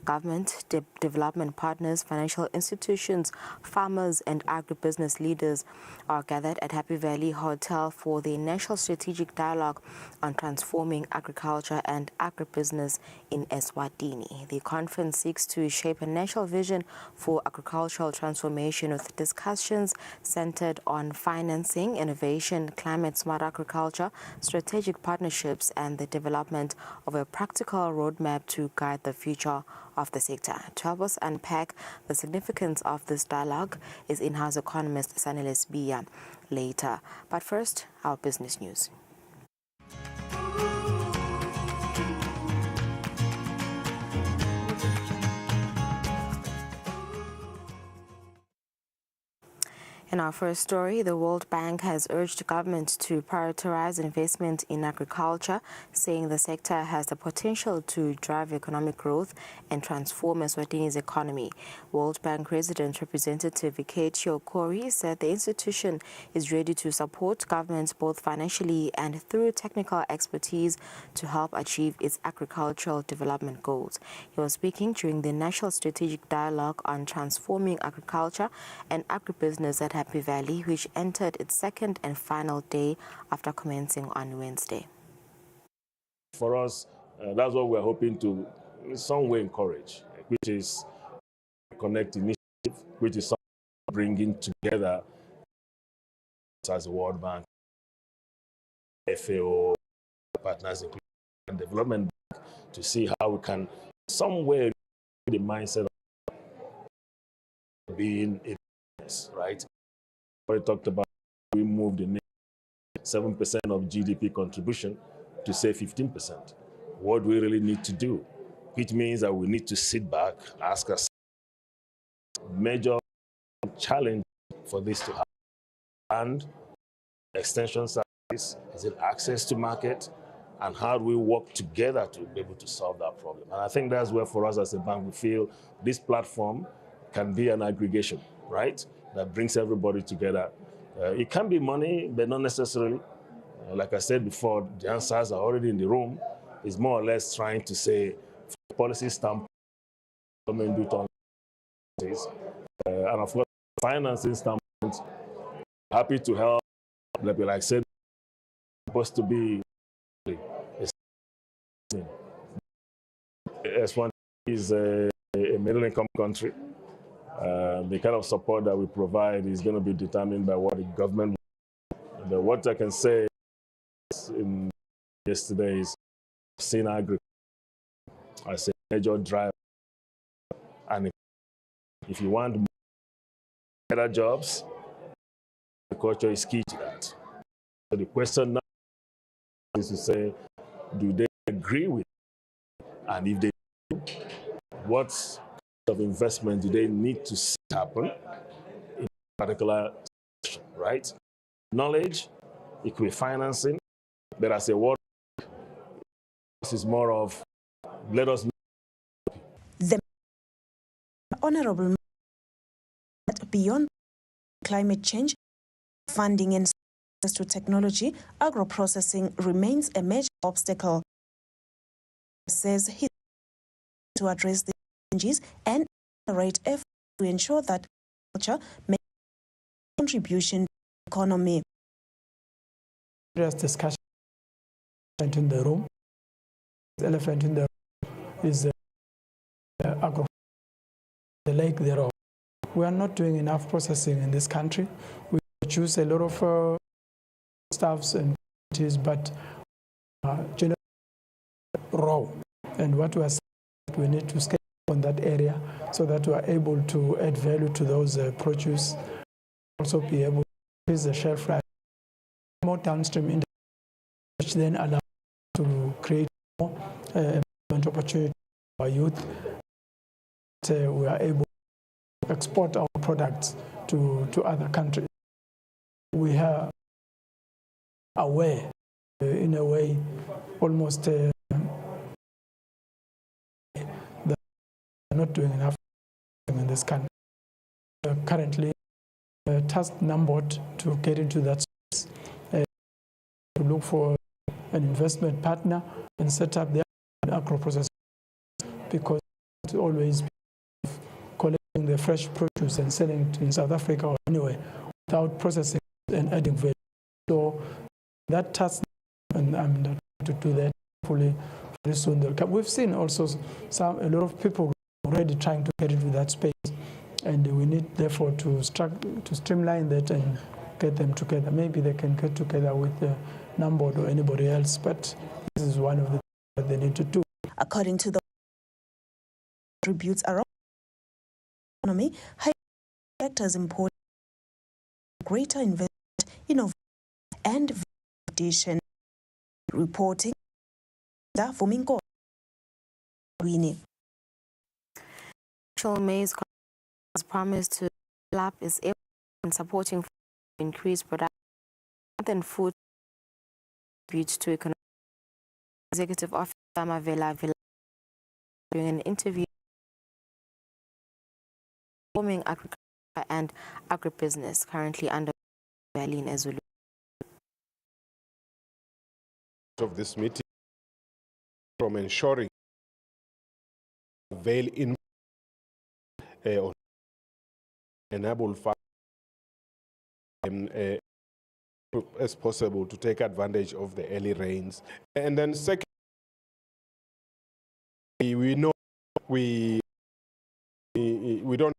Government, development partners, financial institutions, farmers and agribusiness leaders are gathered at Happy Valley Hotel for the National Strategic Dialogue on Transforming Agriculture and Agribusiness in Eswatini. The conference seeks to shape a national vision for agricultural transformation with discussions centered on financing, innovation, climate-smart agriculture, strategic partnerships, and the development of a practical roadmap to guide the future of the sector. To help us unpack the significance of this dialogue is in-house economist Sanele Sbiya later. But first, our business news. In our first story, the World Bank has urged government to prioritize investment in agriculture, saying the sector has the potential to drive economic growth and transform Eswatini's economy. World Bank President Representative Iketio Kori said the institution is ready to support governments both financially and through technical expertise to help achieve its agricultural development goals. He was speaking during the National Strategic Dialogue on Transforming Agriculture and Agribusiness at Happy Valley, which entered its second and final day after commencing on Wednesday. For us, that's what we're hoping to in some way encourage, which is Connect initiative, which is bringing together as a World Bank, FAO, partners, including development bank, to see how we can some way the mindset of being a business, right? We talked about we moved the 7% of GDP contribution to say 15%. What do we really need to do? Which means that we need to sit back, ask ourselves, major challenge for this to happen. And extension service, is it access to market? And how do we work together to be able to solve that problem? And I think that's where for us as a bank, we feel this platform can be an aggregation, right? That brings everybody together. It can be money, but not necessarily. Like I said before, the answers are already in the room. It's more or less trying to say, from a policy standpoint, government do it on and of course, financing standpoint, happy to help. Like I said, supposed to be Eswatini is a middle-income country. The kind of support that we provide is going to be determined by what the government wants. What I can say yesterday is seen agriculture as a major driver. And if you want better jobs, agriculture is key to that. So the question now is to say, do they agree with it? And if they do, what of investment do they need to see happen in a particular situation, right? Knowledge, equity financing, but as a word, this is more of let us know. The Honorable beyond climate change, funding and access to technology, agro-processing remains a major obstacle, says he to address the challenges and accelerate efforts to ensure that agriculture makes a contribution to the economy. There's discussion in the room. The elephant in the room is agro, the lake thereof. We are not doing enough processing in this country. We produce a lot of stuffs and quantities, but generally raw. And what we are saying, we need to scale on that area so that we are able to add value to those produce, also be able to increase the shelf life, more downstream industry, which then allows to create more employment opportunity for our youth. We are able to export our products to other countries. We are aware, in a way, almost that we are not doing enough in this country. Currently, tasked NAMBOD to get into that space, to look for an investment partner and set up their agro-processing, because always be collecting the fresh produce and selling it in South Africa or anywhere without processing and adding value. So that task, and I'm not to do that fully very soon. We've seen also a lot of people already trying to get into that space, and we need therefore to streamline that and get them together. Maybe they can get together with the NAMBOD or anybody else, but this is one of the things that they need to do. According to the attributes around economy, high factors important greater investment, innovation, and validation. Reporting for Minko. Maize has promised to develop its effort in supporting increased production and food contribute to economic. Executive Officer Mavela during an interview forming agriculture and agribusiness currently under Valley in Eswatini. Of this meeting from ensuring avail in enable farmers as possible to take advantage of the early rains. And then second, we know we don't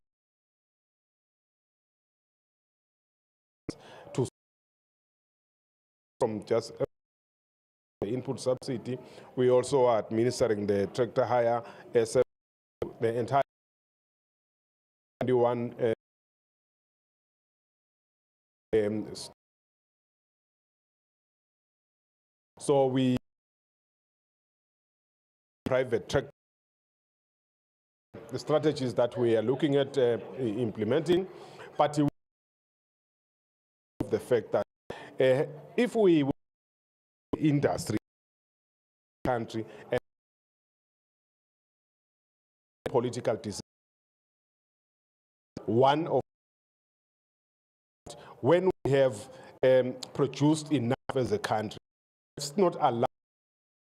to from just the input subsidy. We also are administering the tractor hire, the entire 21 so we private tractor, the strategies that we are looking at implementing, but the fact that if we industry country and political decision, one of when we have produced enough as a country, it's not allowed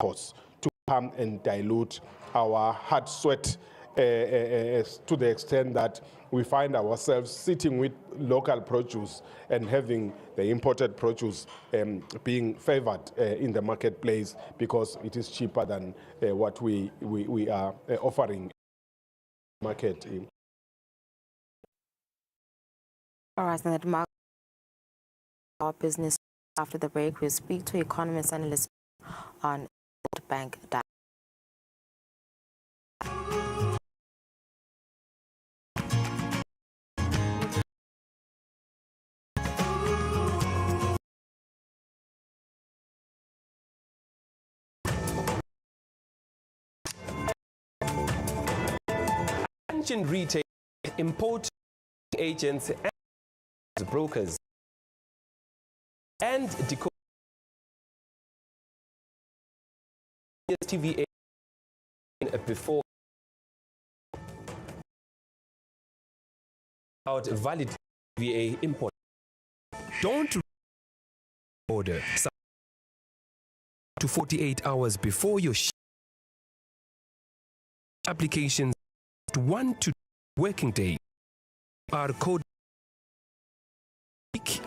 us to come and dilute our hard sweat to the extent that we find ourselves sitting with local produce and having the imported produce being favored in the marketplace because it is cheaper than what we are offering market. All right, and that marks our business. After the break, we'll speak to economist analysts on bank data. Attention retail, import agents and brokers and decode TVA before out valid TVA import. Don't order to 48 hours before your applications. 1 to 2 working days are code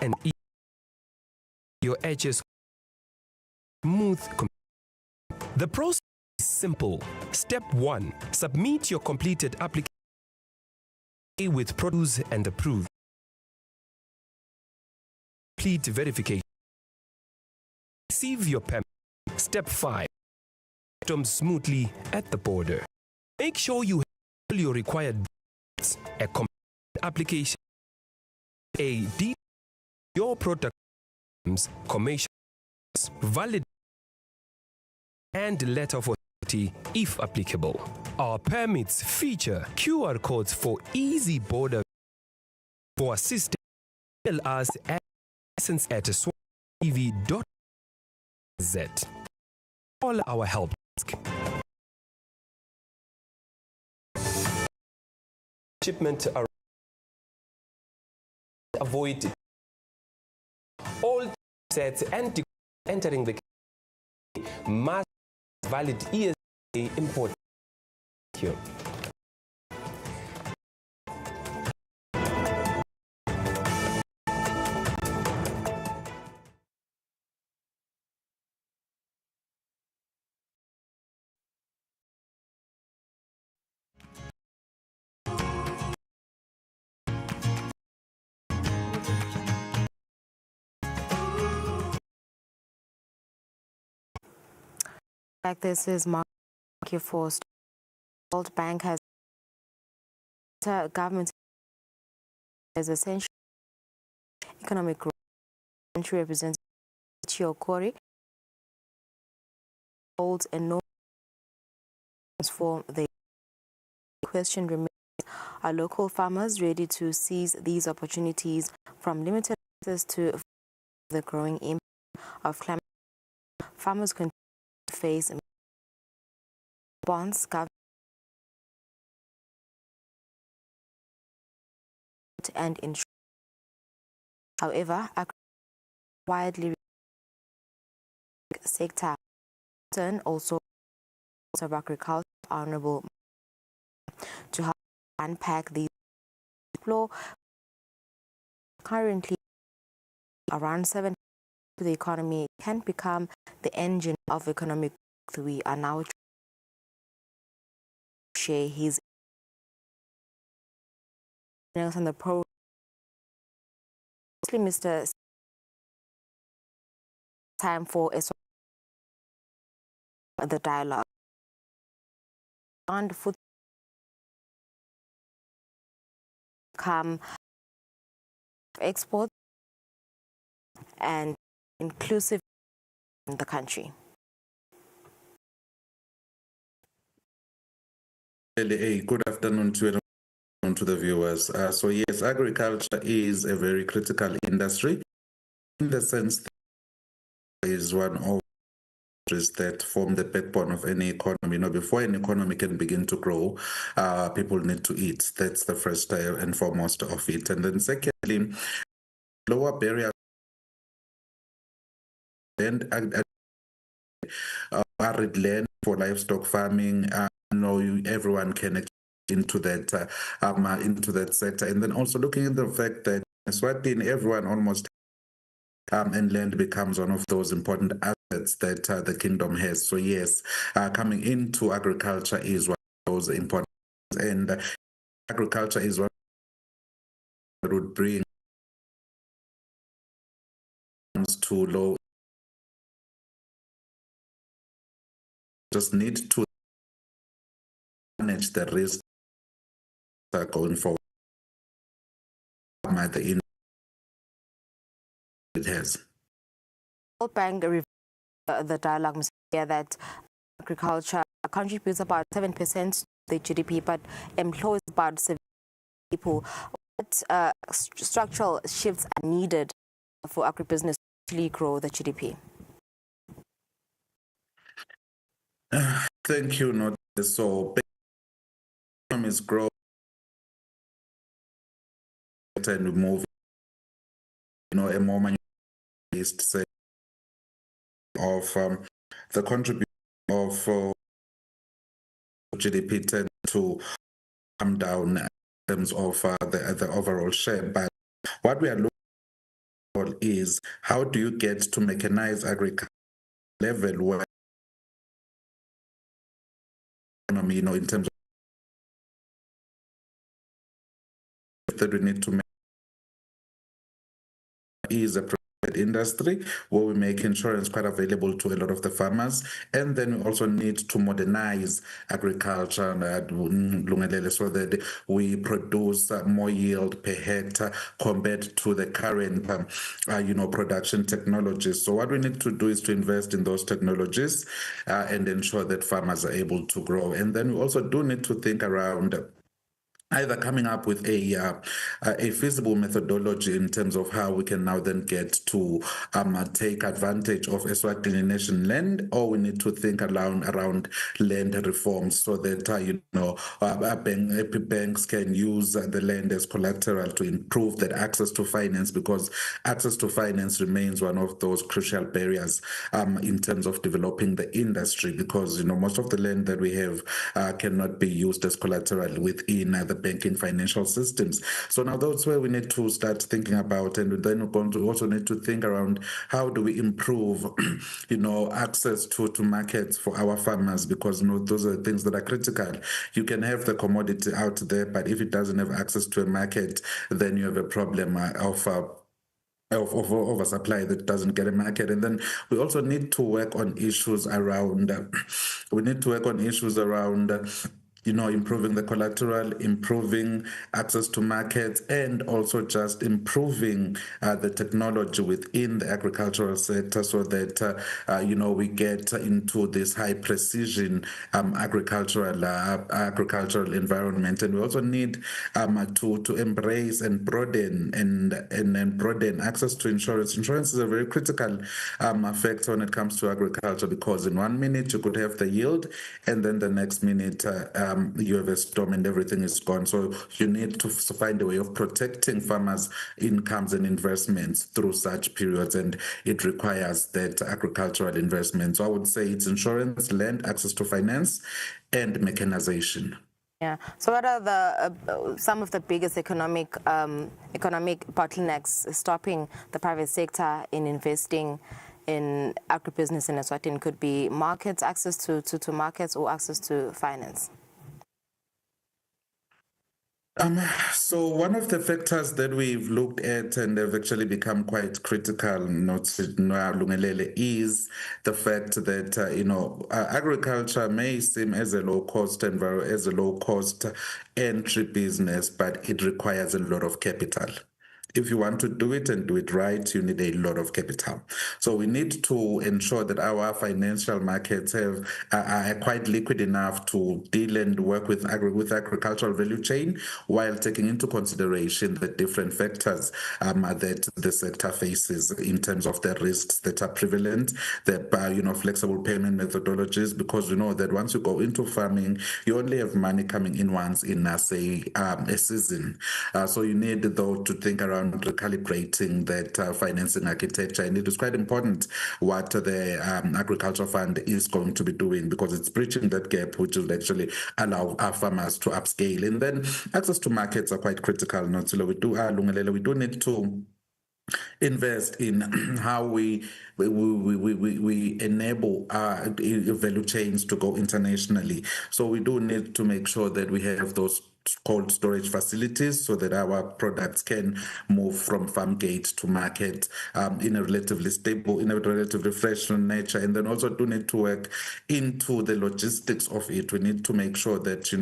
and your edges smooth. The process is simple. Step 1, submit your completed application with produce and approve. Complete verification. Receive your permit. Step 5, come smoothly at the border. Make sure you have your required documents, a complete application, a deed, your product, commercial, valid, and letter of authority if applicable. Our permits feature QR codes for easy border. For assistance, email us at essence@swatv.z. Call our help desk. Shipment avoid all sets and entering the must valid ESA import. Here. Like this is Mark for World Bank has government as essential economic growth. Country represents Chiokori holds enormous for the question remains: are local farmers ready to seize these opportunities from limited access to the growing impact of climate? Farmers continue to face bonds, government, and insurance. However, a widely sector also of agriculture, honorable to help unpack these explore. Currently, around 7% of the economy can become the engine of economic growth. We are now share his on the pro. Mr. Time for the dialogue on food come exports and inclusive in the country. Good afternoon to the viewers. So yes, agriculture is a very critical industry in the sense that it is one of that form the backbone of any economy. Before an economy can begin to grow, people need to eat. That's the first and foremost of it. And then secondly, lower barrier and arid land for livestock farming. Everyone can into that sector. And then also looking at the fact that Eswatini, everyone almost and land becomes one of those important assets that the kingdom has. So yes, coming into agriculture is one of those important, and agriculture is what would bring to low. Just need to manage the risk going forward. It has. World Bank the dialogue that agriculture contributes about 7% to the GDP, but employs about 7 people. What structural shifts are needed for agribusiness to really grow the GDP? Thank you. So, economies grow and move. A more managed say of the contribution of GDP tend to come down in terms of the overall share. But what we are looking for is how do you get to mechanize agriculture level where economy, in terms of that we need to make is a private industry where we make insurance quite available to a lot of the farmers, and then we also need to modernize agriculture so that we produce more yield per hectare compared to the current production technologies. So what we need to do is to invest in those technologies and ensure that farmers are able to grow. And then we also do need to think around either coming up with a feasible methodology in terms of how we can now then get to take advantage of Eswatini nation land, or we need to think around land reforms so that banks can use the land as collateral to improve that access to finance, because access to finance remains one of those crucial barriers in terms of developing the industry, because most of the land that we have cannot be used as collateral within the banking financial systems. So now that's where we need to start thinking about, and then we're going to also need to think around how do we improve, access to markets for our farmers, because those are things that are critical. You can have the commodity out there, but if it doesn't have access to a market, then you have a problem of of oversupply that doesn't get a market. And then we also need to work on issues around improving the collateral, improving access to markets, and also just improving the technology within the agricultural sector so that we get into this high precision agricultural environment. And we also need to embrace and broaden and broaden access to insurance. Insurance is a very critical factor when it comes to agriculture, because in 1 minute you could have the yield, and then the next minute you have a storm and everything is gone. So you need to find a way of protecting farmers' incomes and investments through such periods, and it requires that agricultural investment. So I would say it's insurance, land, access to finance, and mechanization. Yeah. So, what are the some of the biggest economic bottlenecks stopping the private sector in investing in agribusiness in Eswatini? Could be markets, access to markets, or access to finance. So one of the factors that we've looked at and have actually become quite critical, is the fact that agriculture may seem as a low cost entry business, but it requires a lot of capital. If you want to do it and do it right, you need a lot of capital. So we need to ensure that our financial markets are quite liquid enough to deal and work with agricultural value chain, while taking into consideration the different factors that the sector faces in terms of the risks that are prevalent, the flexible payment methodologies, because we know that once you go into farming, you only have money coming in once in a season. So you need though to think around recalibrating that financing architecture, and it is quite important what the agriculture fund is going to be doing, because it's bridging that gap, which will actually allow our farmers to upscale. And then access to markets are quite critical. We do need to invest in how we enable our value chains to go internationally. So we do need to make sure that we have those cold storage facilities so that our products can move from farm gate to market in a relatively fresh nature. And then also do need to work into the logistics of it. We need to make sure that,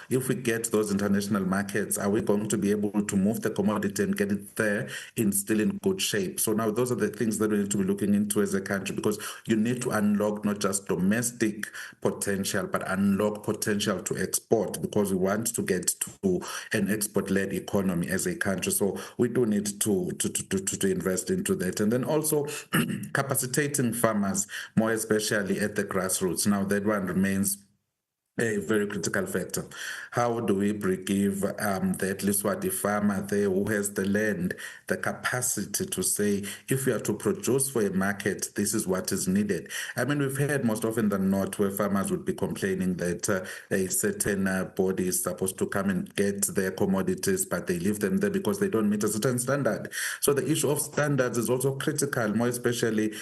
if we get those international markets, are we going to be able to move the commodity and get it there still in good shape? So now those are the things that we need to be looking into as a country, because you need to unlock not just domestic potential, but unlock potential to export, because we want to get to an export-led economy as a country. So we do need to invest into that. And then also capacitating farmers, more especially at the grassroots. Now that one remains a very critical factor. How do we give the at least what the farmer there who has the land, the capacity to say, if we are to produce for a market, this is what is needed? I mean, we've heard most often than not where farmers would be complaining that a certain body is supposed to come and get their commodities, but they leave them there because they don't meet a certain standard. So the issue of standards is also critical, more especially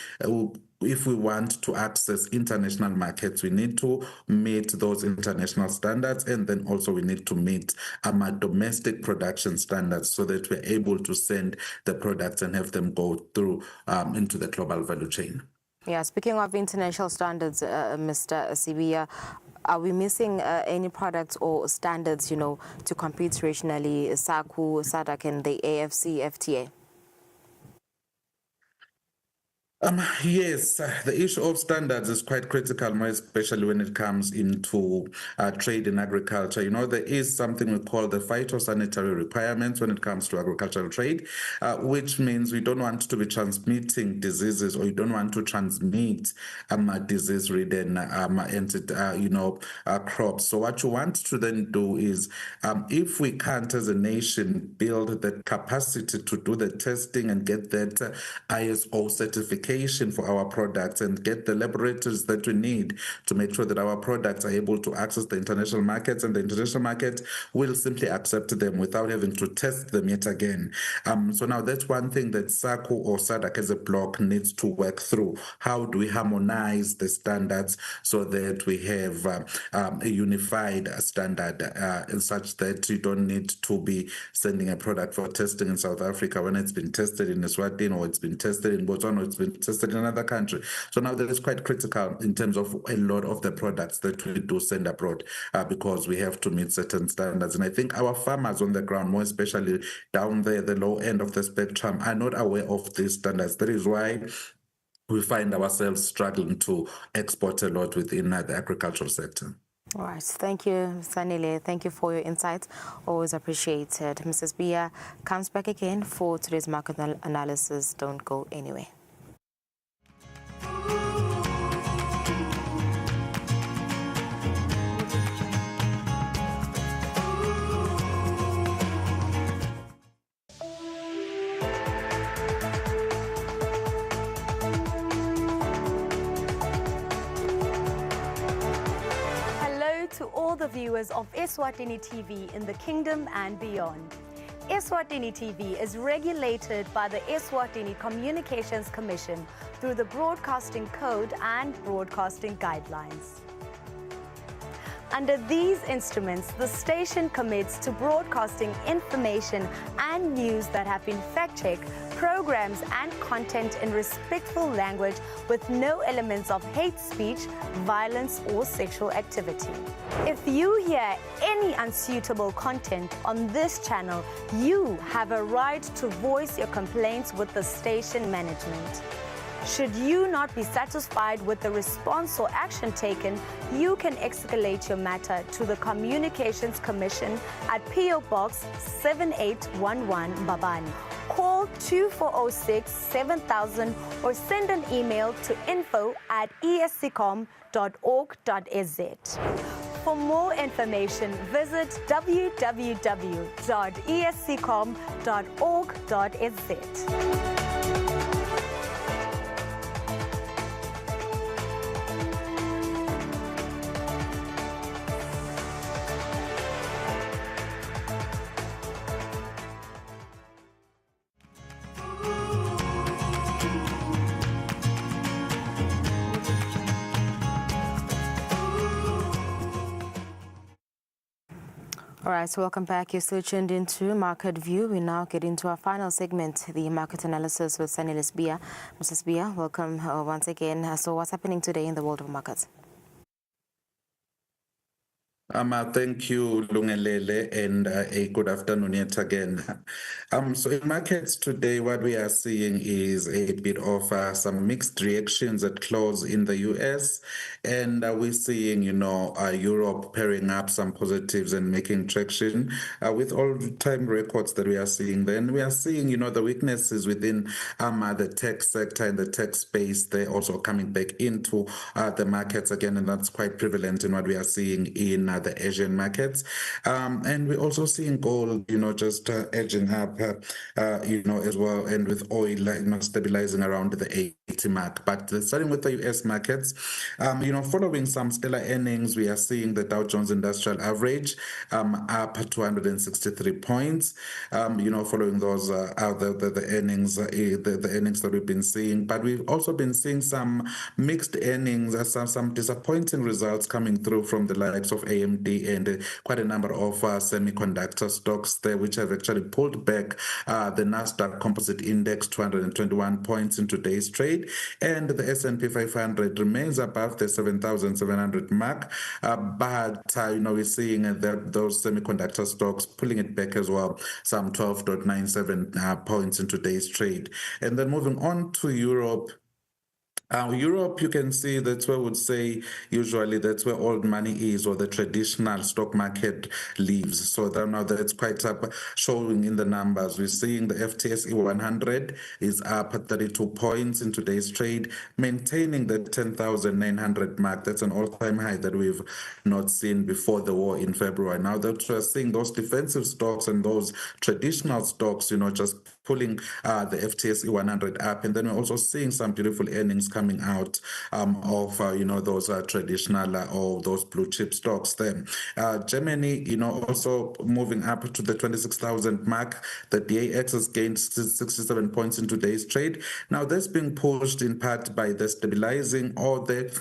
if we want to access international markets. We need to meet those international standards, and then also we need to meet our domestic production standards so that we're able to send the products and have them go through into the global value chain. Yeah, speaking of international standards, Mr. Sibiya, are we missing any products or standards, to compete regionally, SACU, SADC, and the AFC FTA? Yes, the issue of standards is quite critical, more especially when it comes into trade in agriculture. There is something we call the phytosanitary requirements when it comes to agricultural trade, which means we don't want to be transmitting diseases, or you don't want to transmit disease-ridden crops. So what you want to then do is, if we can't as a nation build the capacity to do the testing and get that ISO certification, certification for our products and get the laboratories that we need to make sure that our products are able to access the international markets, and the international market will simply accept them without having to test them yet again. So now that's one thing that SACU or SADC as a bloc needs to work through. How do we harmonize the standards so that we have a unified standard such that you don't need to be sending a product for testing in South Africa when it's been tested in Eswatini, or it's been tested in Botswana, or it's been tested in another country. So now that is quite critical in terms of a lot of the products that we do send abroad because we have to meet certain standards. And I think our farmers on the ground, more especially down there, the low end of the spectrum, are not aware of these standards. That is why we find ourselves struggling to export a lot within the agricultural sector. All right. Thank you, Sanile. Thank you for your insights. Always appreciated. Mrs. Bia comes back again for today's market analysis. Don't go anywhere. To all the viewers of Eswatini TV in the kingdom and beyond. Eswatini TV is regulated by the Eswatini Communications Commission through the Broadcasting Code and Broadcasting Guidelines. Under these instruments, the station commits to broadcasting information and news that have been fact-checked, programs and content in respectful language with no elements of hate speech, violence or sexual activity. If you hear any unsuitable content on this channel, you have a right to voice your complaints with the station management. Should you not be satisfied with the response or action taken, you can escalate your matter to the Communications Commission at PO Box 7811 Babani. Call 2406 7000 or send an email to info@esccom.org.za. For more information, visit www.esccom.org.za. All right, so welcome back. You're still tuned into Market View. We now get into our final segment, the market analysis with Sanile Bia. Mrs. Bia, welcome once again. So what's happening today in the world of markets? Thank you, Lungelele, and a good afternoon yet again. So in markets today, what we are seeing is a bit of some mixed reactions at close in the US, and we're seeing, Europe pairing up some positives and making traction with all-time records that we are seeing. Then we are seeing, the weaknesses within the tech sector and the tech space. They're also coming back into the markets again, and that's quite prevalent in what we are seeing in the Asian markets. And we're also seeing gold, just edging up, as well, and with oil, stabilizing around the 80 mark. But starting with the US markets, following some stellar earnings, we are seeing the Dow Jones Industrial Average up 263 points, following those the earnings, the earnings that we've been seeing. But we've also been seeing some mixed earnings, some disappointing results coming through from the likes of AMD and quite a number of semiconductor stocks there, which have actually pulled back the Nasdaq Composite Index 221 points in today's trade, and the S&P 500 remains above the 7,700 mark. But we're seeing that those semiconductor stocks pulling it back as well, some 12.97 points in today's trade. And then moving on to Europe. Europe, you can see that's where I would say usually that's where old money is, or the traditional stock market lives. So now that's quite up, showing in the numbers. We're seeing the FTSE 100 is up at 32 points in today's trade, maintaining the 10,900 mark. That's an all-time high that we've not seen before the war in February. Now that we're seeing those defensive stocks and those traditional stocks, just pulling the FTSE 100 up. And then we're also seeing some beautiful earnings coming out of, those traditional or those blue chip stocks there. Germany, also moving up to the 26,000 mark. The DAX has gained 67 points in today's trade. Now, that's being pushed in part by the stabilizing or the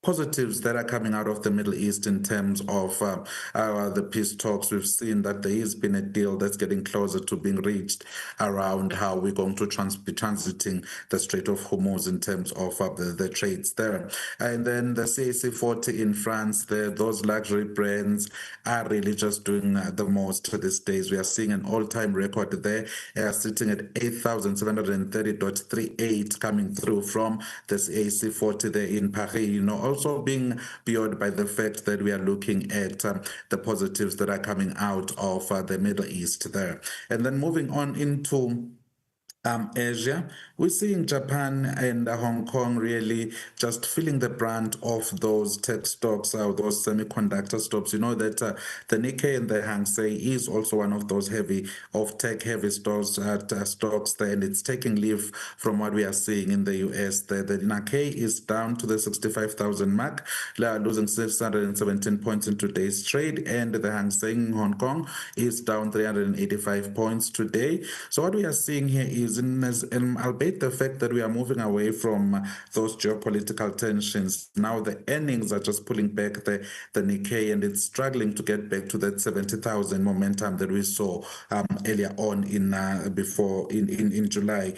positives that are coming out of the Middle East in terms of the peace talks. We've seen that there has been a deal that's getting closer to being reached around how we're going to be transiting the Strait of Hormuz in terms of the trades there. And then the CAC 40 in France, those luxury brands are really just doing the most these days. We are seeing an all-time record there, sitting at 8,730.38 coming through from the CAC 40 there in Paris. Also being buoyed by the fact that we are looking at the positives that are coming out of the Middle East there. And then moving on into Asia, we're seeing Japan and Hong Kong really just feeling the brunt of those tech stocks, those semiconductor stocks. You know that the Nikkei and the Hang Seng is also one of those tech-heavy stocks there, and it's taking leave from what we are seeing in the US. The Nikkei is down to the 65,000 mark, losing 617 points in today's trade, and the Hang Seng in Hong Kong is down 385 points today. So what we are seeing here is, albeit the fact that we are moving away from those geopolitical tensions, now the earnings are just pulling back the Nikkei, and it's struggling to get back to that 70,000 momentum that we saw earlier on in July,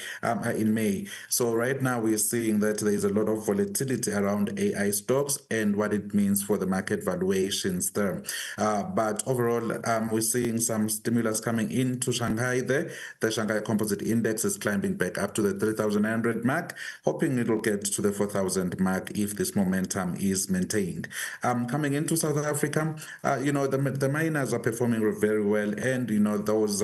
in May. So right now we're seeing that there is a lot of volatility around AI stocks and what it means for the market valuations there. But overall, we're seeing some stimulus coming into Shanghai there. The Shanghai Composite Index is climbing back up to the 3,900 mark, hoping it'll get to the 4,000 mark if this momentum is maintained. Coming into South Africa, the miners are performing very well, and those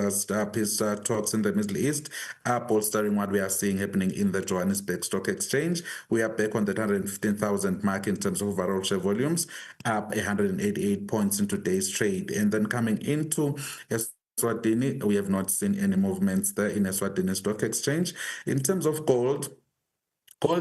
peace talks in the Middle East are bolstering what we are seeing happening in the Johannesburg Stock Exchange. We are back on the 115,000 mark in terms of overall share volumes, up 188 points in today's trade. And then coming into Eswatini, we have not seen any movements there in Eswatini Stock Exchange. In terms of gold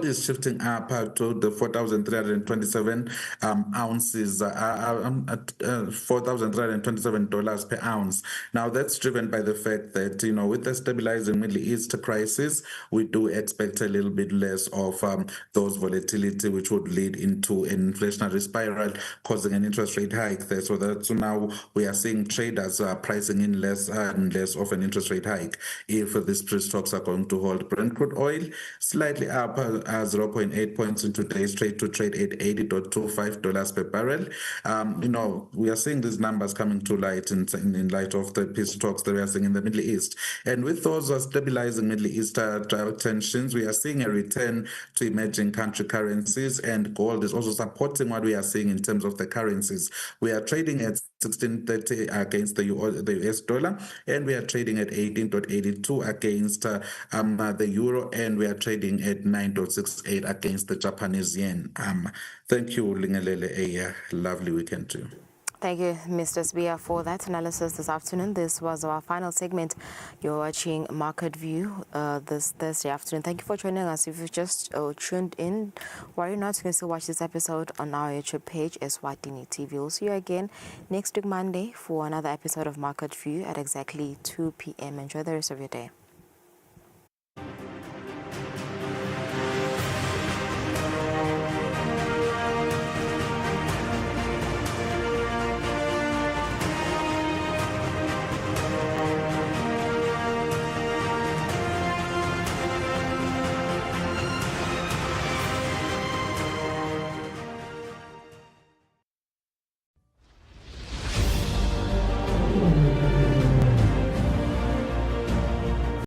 is shifting up to the 4,327 ounces, $4,327 per ounce. Now that's driven by the fact that, with the stabilizing Middle East crisis, we do expect a little bit less of those volatility, which would lead into an inflationary spiral, causing an interest rate hike there. So now we are seeing traders pricing in less and less of an interest rate hike if these peace talks are going to hold. Brent crude oil slightly up 0.8 points in today's trade to trade at $80.25 per barrel. We are seeing these numbers coming to light in light of the peace talks that we are seeing in the Middle East. And with those stabilizing Middle East tensions, we are seeing a return to emerging country currencies, and gold is also supporting what we are seeing in terms of the currencies. We are trading at 16.30 against the US dollar, and we are trading at 18.82 against the euro, and we are trading at 9.68 against the Japanese yen. Thank you, Lingelele. A lovely weekend to you. Thank you, Mr. Sbia, for that analysis this afternoon. This was our final segment. You're watching Market View this Thursday afternoon. Thank you for joining us. If you've just tuned in, worry not, you can still watch this episode on our YouTube page, Eswatini TV. We'll see you again next week, Monday, for another episode of Market View at exactly 2 p.m. Enjoy the rest of your day.